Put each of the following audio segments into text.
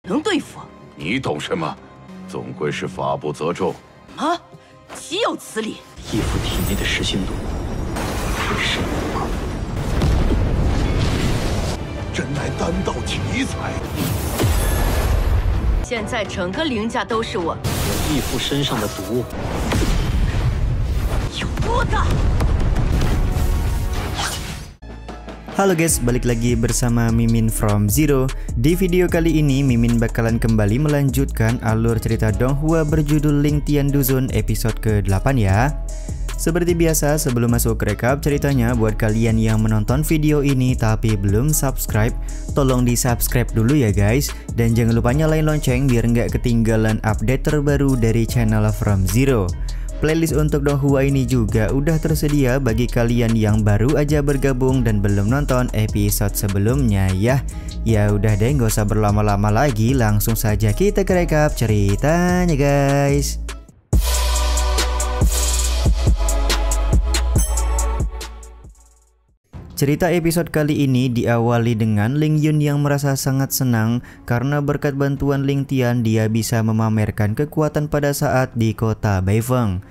能对付？你懂什么？总归是法不责众。啊，岂有此理！义父体内的噬心毒，太深了。真乃丹道奇才。现在整个凌家都是我。我义父身上的毒有多大？ Halo guys, balik lagi bersama Mimin from Zero. Di video kali ini Mimin bakalan kembali melanjutkan alur cerita Donghua berjudul Ling Tianduzun episode ke-8 ya. Seperti biasa, sebelum masuk ke rekap ceritanya, buat kalian yang menonton video ini tapi belum subscribe, tolong di subscribe dulu ya guys. Dan jangan lupa nyalain lonceng biar nggak ketinggalan update terbaru dari channel From Zero. Playlist untuk Donghua ini juga udah tersedia bagi kalian yang baru aja bergabung dan belum nonton episode sebelumnya ya. Ya udah deh, gak usah berlama-lama lagi, langsung saja kita ke rekap ceritanya guys. Cerita episode kali ini diawali dengan Ling Yun yang merasa sangat senang karena berkat bantuan Ling Tian dia bisa memamerkan kekuatan pada saat di kota Beifeng.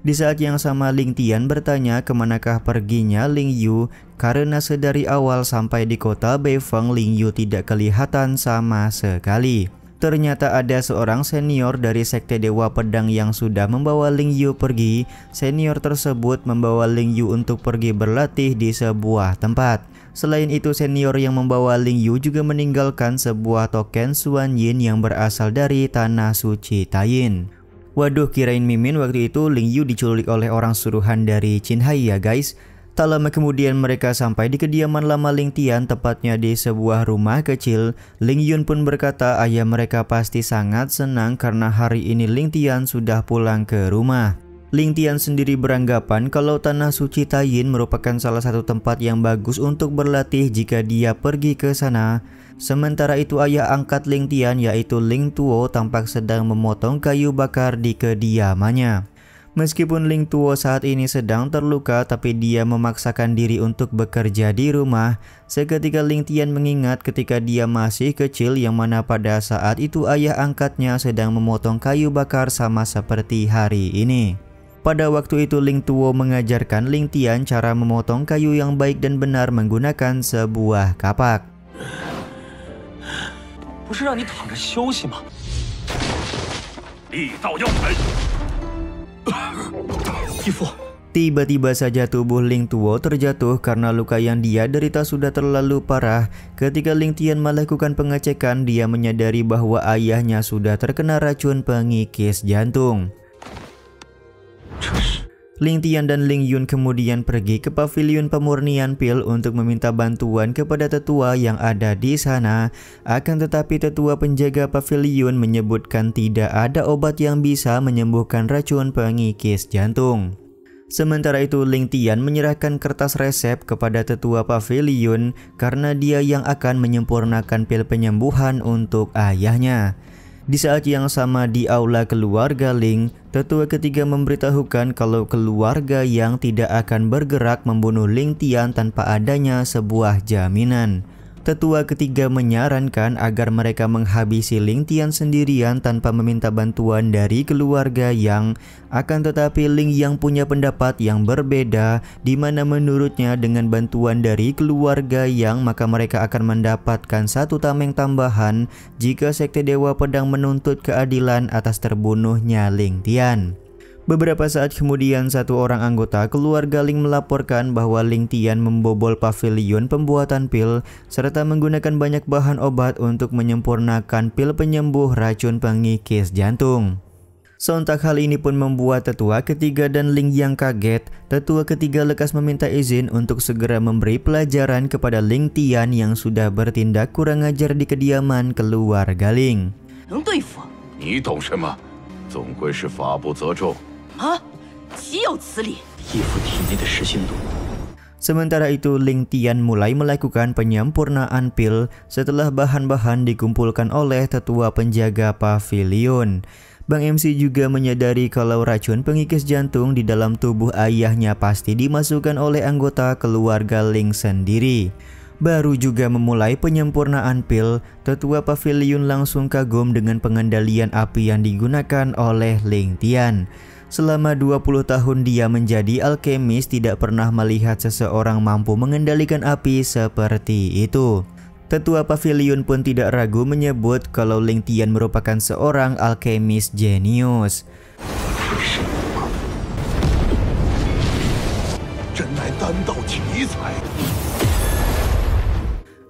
Di saat yang sama Ling Tian bertanya kemanakah perginya Ling Yu karena sedari awal sampai di kota Beifeng Ling Yu tidak kelihatan sama sekali. Ternyata ada seorang senior dari Sekte Dewa Pedang yang sudah membawa Ling Yu pergi. Senior tersebut membawa Ling Yu untuk pergi berlatih di sebuah tempat. Selain itu, senior yang membawa Ling Yu juga meninggalkan sebuah token Xuan Yin yang berasal dari Tanah Suci Taiyin. Waduh, kirain Mimin waktu itu Ling Yu diculik oleh orang suruhan dari Qin Hai ya guys. Tak lama kemudian mereka sampai di kediaman lama Ling Tian, tepatnya di sebuah rumah kecil. Ling Yun pun berkata ayah mereka pasti sangat senang karena hari ini Ling Tian sudah pulang ke rumah. Ling Tian sendiri beranggapan kalau Tanah Suci Taiyin merupakan salah satu tempat yang bagus untuk berlatih jika dia pergi ke sana. Sementara itu ayah angkat Ling Tian yaitu Ling Tuo tampak sedang memotong kayu bakar di kediamannya. Meskipun Ling Tuo saat ini sedang terluka, tapi dia memaksakan diri untuk bekerja di rumah. Seketika Ling Tian mengingat ketika dia masih kecil yang mana pada saat itu ayah angkatnya sedang memotong kayu bakar sama seperti hari ini. Pada waktu itu Ling Tuo mengajarkan Ling Tian cara memotong kayu yang baik dan benar menggunakan sebuah kapak. 不是让你躺着休息吗？力道要狠。 义父， Tiba-tiba saja tubuh Ling Tuo terjatuh karena luka yang dia derita sudah terlalu parah. Ketika Ling Tian melakukan pengecekan, dia menyadari bahwa ayahnya sudah terkena racun pengikis jantung. Ling Tian dan Ling Yun kemudian pergi ke pavilion pemurnian pil untuk meminta bantuan kepada tetua yang ada di sana. Akan tetapi tetua penjaga pavilion menyebutkan tidak ada obat yang bisa menyembuhkan racun pengikis jantung. Sementara itu Ling Tian menyerahkan kertas resep kepada tetua pavilion karena dia yang akan menyempurnakan pil penyembuhan untuk ayahnya. Di saat yang sama di aula keluarga Ling, tetua ketiga memberitahukan kalau keluarga yang tidak akan bergerak membunuh Ling Tian tanpa adanya sebuah jaminan. Tetua ketiga menyarankan agar mereka menghabisi Ling Tian sendirian tanpa meminta bantuan dari keluarga yang. Akan tetapi Ling yang punya pendapat yang berbeda, di mana menurutnya dengan bantuan dari keluarga yang maka mereka akan mendapatkan satu tameng tambahan jika Sekte Dewa Pedang menuntut keadilan atas terbunuhnya Ling Tian. Beberapa saat kemudian satu orang anggota keluarga Ling melaporkan bahwa Ling Tian membobol pavilion pembuatan pil serta menggunakan banyak bahan obat untuk menyempurnakan pil penyembuh racun pengikis jantung. Sontak hal ini pun membuat tetua ketiga dan Ling yang kaget. Tetua ketiga lekas meminta izin untuk segera memberi pelajaran kepada Ling Tian yang sudah bertindak kurang ajar di kediaman keluarga Ling. 能对付？你懂什么？总归是法不责众。 啊，岂有此理！ 义父体内的噬心毒 Sementara itu Ling Tian mulai melakukan penyempurnaan pil setelah bahan-bahan dikumpulkan oleh tetua penjaga pavilion. Bang MC juga menyadari kalau racun pengikis jantung di dalam tubuh ayahnya pasti dimasukkan oleh anggota keluarga Ling sendiri. Baru juga memulai penyempurnaan pil, tetua pavilion langsung kagum dengan pengendalian api yang digunakan oleh Ling Tian. Selama 20 tahun dia menjadi alkemis, tidak pernah melihat seseorang mampu mengendalikan api seperti itu. Tetua pavilion pun tidak ragu menyebut kalau Ling Tian merupakan seorang alkemis jenius.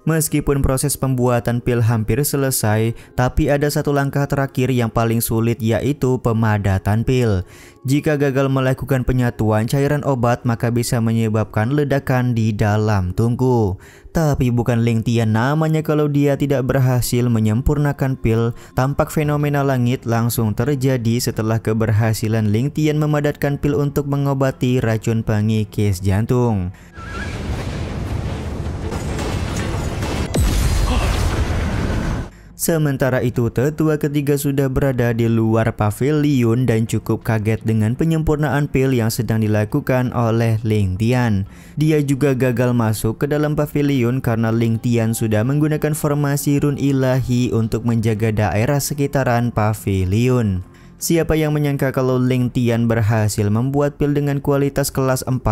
Meskipun proses pembuatan pil hampir selesai, tapi ada satu langkah terakhir yang paling sulit, yaitu pemadatan pil. Jika gagal melakukan penyatuan cairan obat, maka bisa menyebabkan ledakan di dalam tungku. Tapi bukan Ling Tian namanya kalau dia tidak berhasil menyempurnakan pil. Tampak fenomena langit langsung terjadi setelah keberhasilan Ling Tian memadatkan pil untuk mengobati racun pengikis jantung. Sementara itu, tetua ketiga sudah berada di luar pavilion dan cukup kaget dengan penyempurnaan pil yang sedang dilakukan oleh Ling Tian. Dia juga gagal masuk ke dalam pavilion karena Ling Tian sudah menggunakan formasi run ilahi untuk menjaga daerah sekitaran pavilion. Siapa yang menyangka kalau Ling Tian berhasil membuat pil dengan kualitas kelas 4,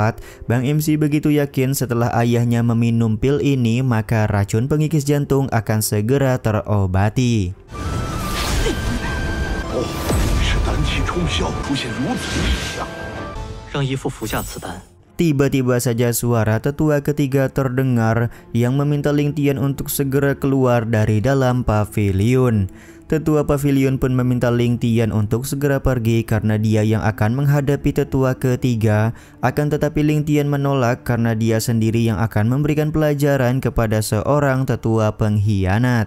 Bang MC begitu yakin setelah ayahnya meminum pil ini, maka racun pengikis jantung akan segera terobati. Tiba-tiba saja suara tetua ketiga terdengar yang meminta Ling Tian untuk segera keluar dari dalam pavilion. Tetua pavilion pun meminta Ling Tian untuk segera pergi karena dia yang akan menghadapi tetua ketiga. Akan tetapi Ling Tian menolak karena dia sendiri yang akan memberikan pelajaran kepada seorang tetua pengkhianat.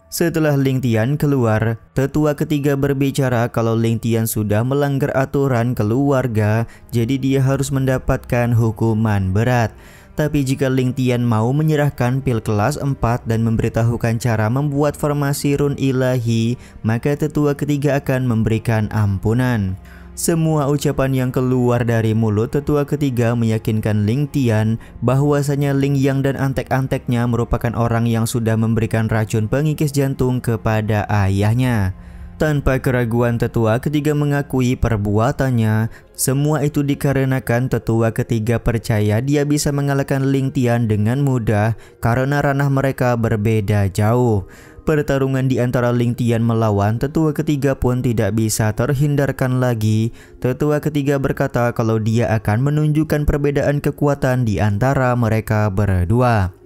Setelah Ling Tian keluar, tetua ketiga berbicara kalau Ling Tian sudah melanggar aturan keluarga, jadi dia harus mendapatkan hukuman berat. Tapi jika Ling Tian mau menyerahkan pil kelas 4 dan memberitahukan cara membuat formasi run ilahi, maka tetua ketiga akan memberikan ampunan. Semua ucapan yang keluar dari mulut tetua ketiga meyakinkan Ling Tian bahwasanya Ling Yang dan antek-anteknya merupakan orang yang sudah memberikan racun pengikis jantung kepada ayahnya. Tanpa keraguan tetua ketiga mengakui perbuatannya. Semua itu dikarenakan tetua ketiga percaya dia bisa mengalahkan Ling Tian dengan mudah karena ranah mereka berbeda jauh. Pertarungan di antara Ling Tian melawan tetua ketiga pun tidak bisa terhindarkan lagi. Tetua ketiga berkata kalau dia akan menunjukkan perbedaan kekuatan di antara mereka berdua.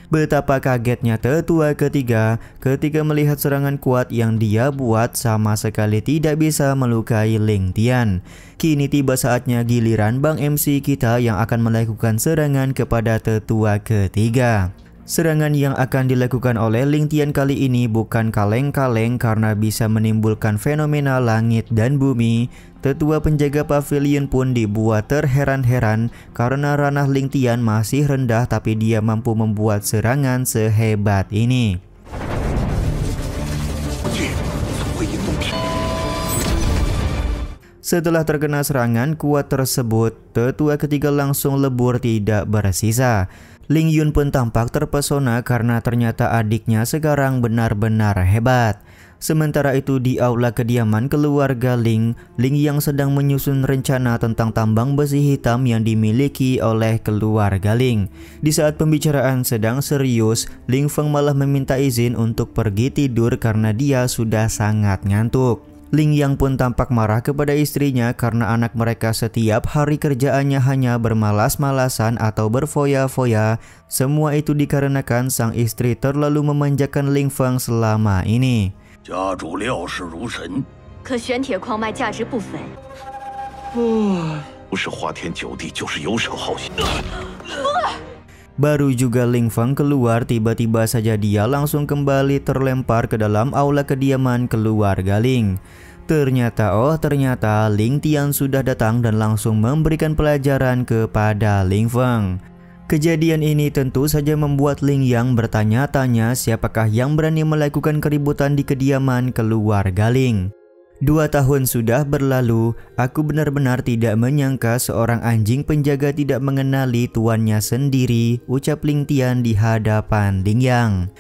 Betapa kagetnya tetua ketiga ketika melihat serangan kuat yang dia buat sama sekali tidak bisa melukai Ling Tian. Kini tiba saatnya giliran Bang MC kita yang akan melakukan serangan kepada tetua ketiga. Serangan yang akan dilakukan oleh Ling Tian kali ini bukan kaleng-kaleng karena bisa menimbulkan fenomena langit dan bumi. Tetua penjaga pavilion pun dibuat terheran-heran karena ranah Ling Tian masih rendah tapi dia mampu membuat serangan sehebat ini. Setelah terkena serangan kuat tersebut, tetua ketiga langsung lebur tidak bersisa. Ling Yun pun tampak terpesona karena ternyata adiknya sekarang benar-benar hebat. Sementara itu di aula kediaman keluarga Ling Yang sedang menyusun rencana tentang tambang besi hitam yang dimiliki oleh keluarga Ling. Di saat pembicaraan sedang serius, Ling Feng malah meminta izin untuk pergi tidur karena dia sudah sangat ngantuk. Ling Yang pun tampak marah kepada istrinya karena anak mereka setiap hari kerjaannya hanya bermalas-malasan atau berfoya-foya. Semua itu dikarenakan sang istri terlalu memanjakan Ling Feng selama ini. Baru juga Ling Feng keluar, tiba-tiba saja dia langsung kembali terlempar ke dalam aula kediaman keluarga Ling. Ternyata Ling Tian sudah datang dan langsung memberikan pelajaran kepada Ling Feng. Kejadian ini tentu saja membuat Ling Yang bertanya-tanya siapakah yang berani melakukan keributan di kediaman keluarga Ling. 2 tahun sudah berlalu, aku benar-benar tidak menyangka seorang anjing penjaga tidak mengenali tuannya sendiri, ucap Ling Tian di hadapan Ling Yang.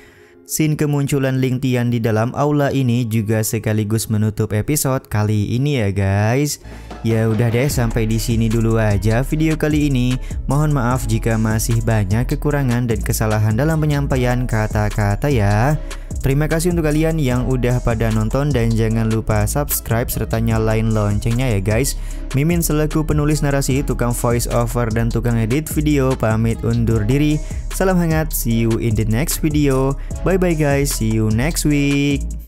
Scene kemunculan Ling Tian di dalam aula ini juga sekaligus menutup episode kali ini ya guys. Ya udah deh, sampai di sini dulu aja video kali ini. Mohon maaf jika masih banyak kekurangan dan kesalahan dalam penyampaian kata-kata ya. Terima kasih untuk kalian yang udah pada nonton dan jangan lupa subscribe serta nyalain loncengnya ya guys. Mimin selaku penulis narasi, tukang voice over dan tukang edit video pamit undur diri. Salam hangat, see you in the next video. Bye bye guys, see you next week.